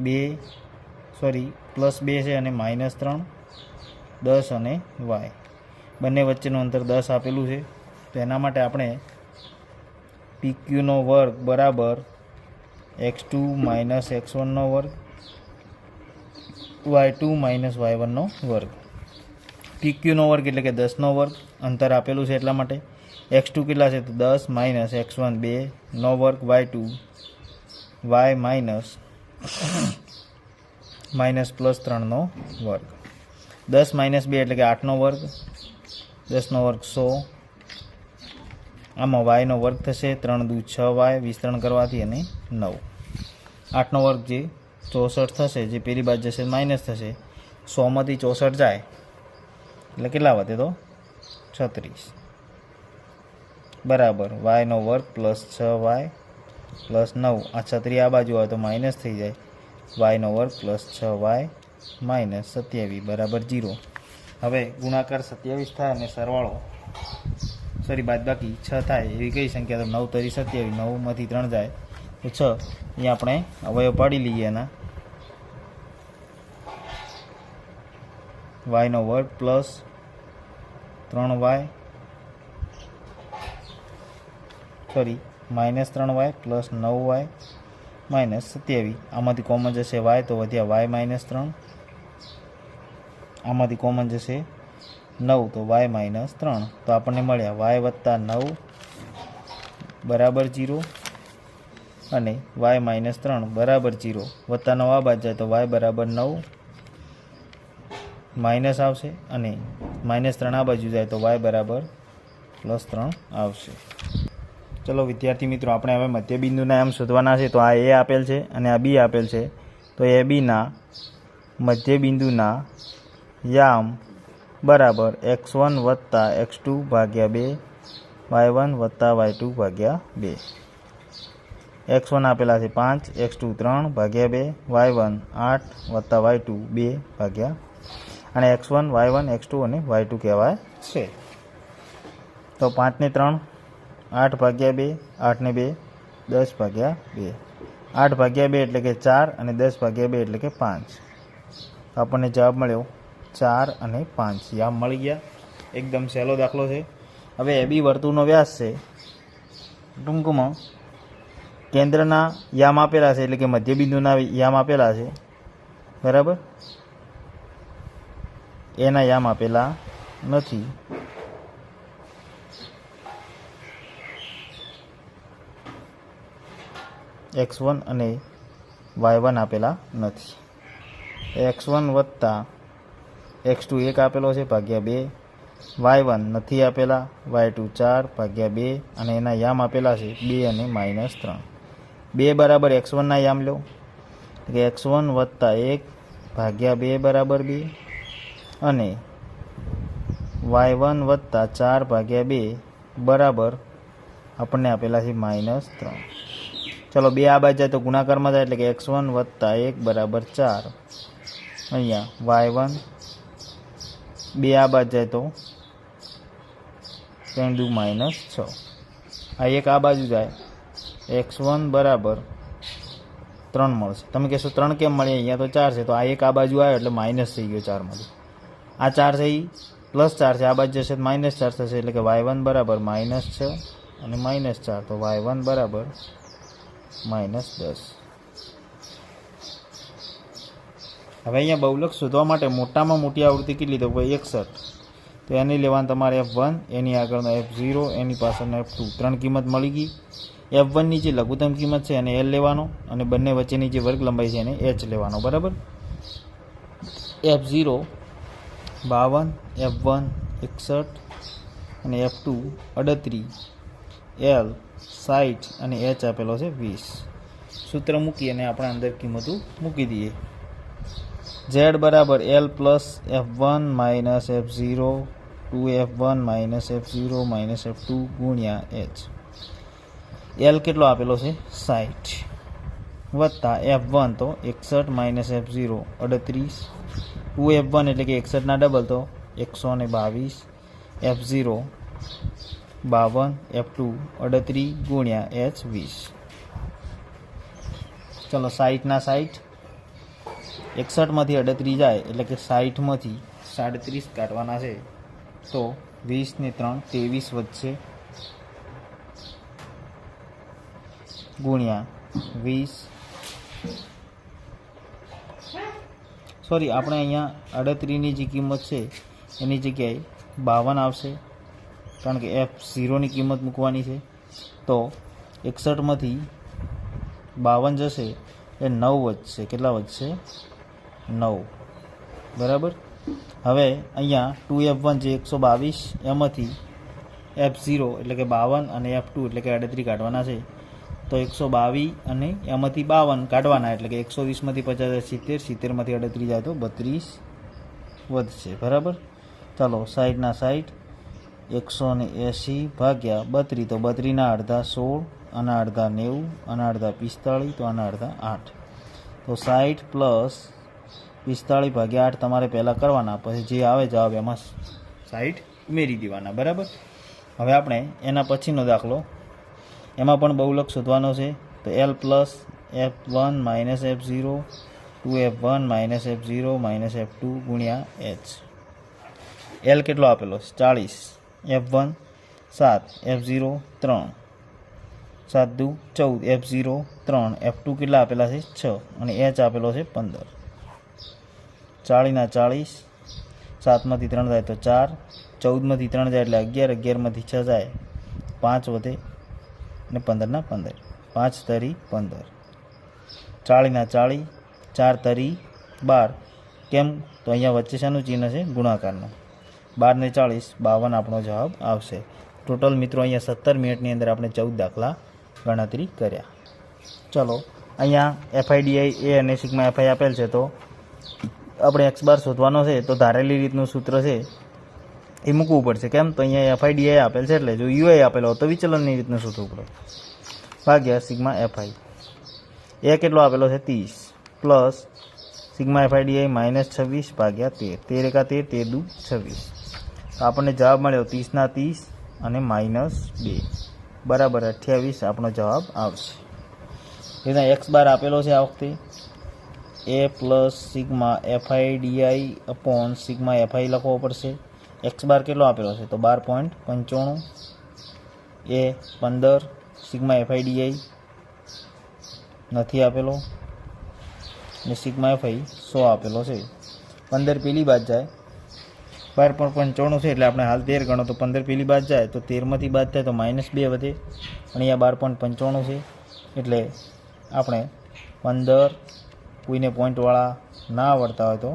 +2 છે અને -3, 10 અને y બંને વચ્ચેનું અંતર 10 આપેલું છે. તો એના માટે આપણે PQ² બરાબર x2 - x1² y2 - y1². PQ² એટલે કે 10² અંતર આપેલું છે એટલા માટે. x2 કેટલા છે તો 10 - x1 2² y2 y -+3². 10 - 2 એટલે કે 8² 10² 100. આમાં y² થશે 3 દુ 6y વિસ્તરણ કરવાથી અને 9. 8² જે 64 થશે, જે પેલી બાજુ જશે માઇનસ થશે. 100માંથી 64 જાય એટલે કેટલા વધે તો 36 બરાબર y² + 6y + 9. આ 36 આ બાજુ આવે તો માઇનસ થઈ જાય. y² + 6y - 27 બરાબર 0. હવે ગુણાકાર 27 થાય અને સરવાળો બાદબાકી 6 થાય એવી કઈ સંખ્યા તો 9 તરી 27, 9માંથી 3 જાય તો 6. અહીંયા આપણે અવયવ પાડી લઈએ એના. y² + 3y -3y + 9y - 27. આમાંથી કોમન જશે y તો વધ્યા y -3. આમાંથી કોમન જશે 9 તો y -3. તો આપણને મળ્યા y + 9 બરાબર 0 અને y -3 બરાબર 0. વત્તા 9 આ બાજુ જાય તો y બરાબર 9 માઇનસ આવશે અને -3 આ બાજુ જાય તો y બરાબર +3 આવશે. ચલો વિદ્યાર્થી મિત્રો, આપણે હવે મધ્યબિંદુના યામ શોધવાના છે. તો આ a આપેલ છે અને આ b આપેલ છે. તો ABના મધ્યબિંદુના યામ બરાબર x1 + x2 / 2 y1 + y2 / 2. x1 આપેલા છે 5, x2 3 / 2, y1 8 + y2 2 / અને x1 y1 x2 અને y2 કહેવાય છે. તો 5 ને 3 8 / 2, 8 ને 2 10 / 2. 8 / 2 એટલે કે 4 અને 10 / 2 એટલે કે 5. તો આપણને જવાબ મળ્યો 4 અને 5. યામ મળી ગયા. એકદમ સહેલો દાખલો છે. હવે AB વર્તુળનો વ્યાસ છે. ટૂંકમાં કેન્દ્રના યામ આપેલા છે, એટલે કે મધ્યબિંદુના યામ આપેલા છે. બરાબર, એના યામ આપેલા નથી. x1 અને y1 આપેલા નથી. x1 + x2 1 આપેલો છે ભાગ્યા 2, y1 નથી આપેલા, y2 4 ભાગ્યા 2 અને એના યામ આપેલા છે 2 અને -3. 2 બરાબર x1 ના યામ લો, એટલે x1 + 1 ભાગ્યા 2 બરાબર 2 અને y1 + 4 ભાગ્યા 2 બરાબર આપણને આપેલા છે -3. ચલો 2 આ બાજુ જાય તો ગુણાકારમાં જાય, એટલે કે x1 + 1 બરાબર 4. અહીંયા y1 2 આ બાજુ જાય તો 3 દુ -6. આ 1 આ બાજુ જાય x1 બરાબર 3 મળશે. તમે કહેશો 3 કેમ મળે, અહીંયા તો 4 છે. તો આ 1 આ બાજુ આવ્યો એટલે માઇનસ થઈ ગયો 4માંથી. આ 4 છે એ +4 છે, આ બાજુ જશે તો -4 થશે. એટલે કે y1 બરાબર -6 અને -4. તો y1 બરાબર -10. હવે અહીંયા બહુલક શોધવા માટે મોટામાં મોટી આવૃત્તિ કેટલી, તો 61. તો એની લેવાનું તમારે F1, એની આગળનો F0, એની પાછળનો F2. 3 કિંમત મળી ગઈ. F1ની જે લઘુત્તમ કિંમત છે એને L લેવાનો અને બંને વચ્ચેની જે વર્ગ લંબાઈ છે એને H લેવાનો. બરાબર, F0 52, F1 61 અને F2 38, L 60 અને H આપેલો છે 20. સૂત્ર મૂકી અને આપણે અંદર કિંમતો મૂકી દઈએ. Z બરાબર L + F1 - F0 2F1 - F0 - F2 ગુણ્યા H. L કેટલો આપેલો છે 60 વત્તા F1 તો 61 - F0 38, 2F1 એટલે કે 61 ના ડબલ તો 122, F0 52, F2 38 ગુણ્યા H 20. ચલો 60 ના 60 61માંથી 38 જાય એટલે કે 60માંથી 37 કાઢવાના છે, તો 20 ને 3 23 વધશે, ગુણ્યા 20 સોરી આપણે અહીંયા 38ની જે કિંમત છે એની જગ્યાએ 52 આવશે, કારણ કે F0ની કિંમત મૂકવાની છે. તો 61માંથી 52 જશે એ 9 વધશે. કેટલા વધશે? 9. બરાબર. હવે અહીંયા 2F1 જે 122 એમાંથી F0 એટલે કે 52 અને F2 એટલે કે 38 કાઢવાના છે, તો 122 અને એમાંથી 52 કાઢવાના એટલે કે 120માંથી 50 70, 70માંથી 38 જાય તો 32 વધશે. બરાબર. ચાલો 60 ના 60, 180 ભાગ્યા 32, તો 32ના અડધા 16, આના અડધા 90, આના અડધા 45, તો આના અડધા 8. તો 60 પ્લસ 45 ભાગ્યા 8 તમારે પહેલાં કરવાના, પછી જે આવે જવાબ એમાં 60 ઉમેરી દેવાના. બરાબર. હવે આપણે એના પછીનો દાખલો, એમાં પણ બહુલક શોધવાનો છે. તો L plus F1 minus F0 2F1 minus F0 minus F2 ગુણ્યા H. L કેટલો આપેલો છે? 40, F1 7, F0 3, 7 દુ 14, F0 3, F2 કેટલા આપેલા છે? 6 અને H આપેલો છે 15. 40 ના 40, 7માંથી 3 જાય તો 4, 14માંથી 3 જાય એટલે 11, 11માંથી 6 જાય 5 વધે અને 15 ના 15, 5 તરી 15. 40 ના 40, 4 તરી 12. કેમ? તો અહીંયા વચ્ચે શાનું ચિહ્ન છે? ગુણાકારનું. 12 ને 40, 52 આપણો જવાબ આવશે. ટોટલ મિત્રો અહીંયા 17 મિનિટની અંદર આપણે 14 દાખલા ગણતરી કર્યા. ચલો અહીંયા FIDI એ અને સિગ્મા FI આપેલ છે, તો આપણે x બાર શોધવાનો છે. તો ધારેલી રીતનું સૂત્ર છે એ મૂકવું પડશે. કેમ? તો અહીંયા FIDI આપેલ છે એટલે જો UI આપેલો હોય તો વિચલનની રીતનું શોધવું પડે, ભાગ્યા સિગ્મા FI. એ કેટલો આપેલો છે? 30 પ્લસ સિગ્મા FIDI માઇનસ 26 ભાગ્યા 13, 13 એકા 13, 13 દુ 26. તો આપણને જવાબ મળ્યો 30 ના 30 અને માઇનસ 2 બરાબર 28 આપણો જવાબ આવશે. એના x બાર આપેલો છે આ વખતે A plus sigma FIDI upon sigma FI લખવો પડશે. x બાર કેટલો આપેલો છે? તો 12.95, એ 15, સિગ્મા FIDI નથી આપેલો અને સિગ્મા FI 100 આપેલો છે. 15 પેલી બાદ જાય, 12.95 છે એટલે આપણે હાલ 13 ગણો, તો 15 પેલી બાદ જાય તો 13માંથી બાદ થાય તો -2 વધે, અને અહીંયા 12.95 છે એટલે આપણે 15, કોઈને પોઈન્ટવાળા ના આવડતા હોય તો